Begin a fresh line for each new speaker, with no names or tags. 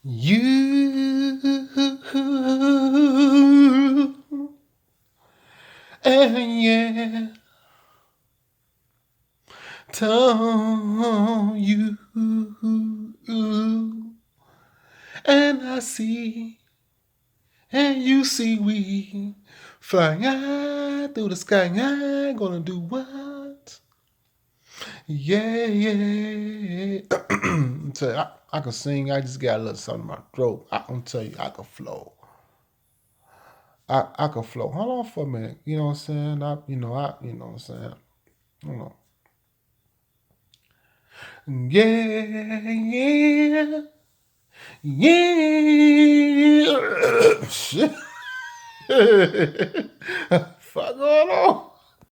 You and yeah, told you, and I see, and you see, we flying high through the sky. I'm gonna do what? Yeah, yeah. Tell you, I can sing. I just got a little something in my throat. I'm tell you, I can flow. I can flow. Hold on for a minute. You know what I'm saying? You know what I'm saying? Hold on. Yeah, yeah, yeah. Shit. Fuck going on?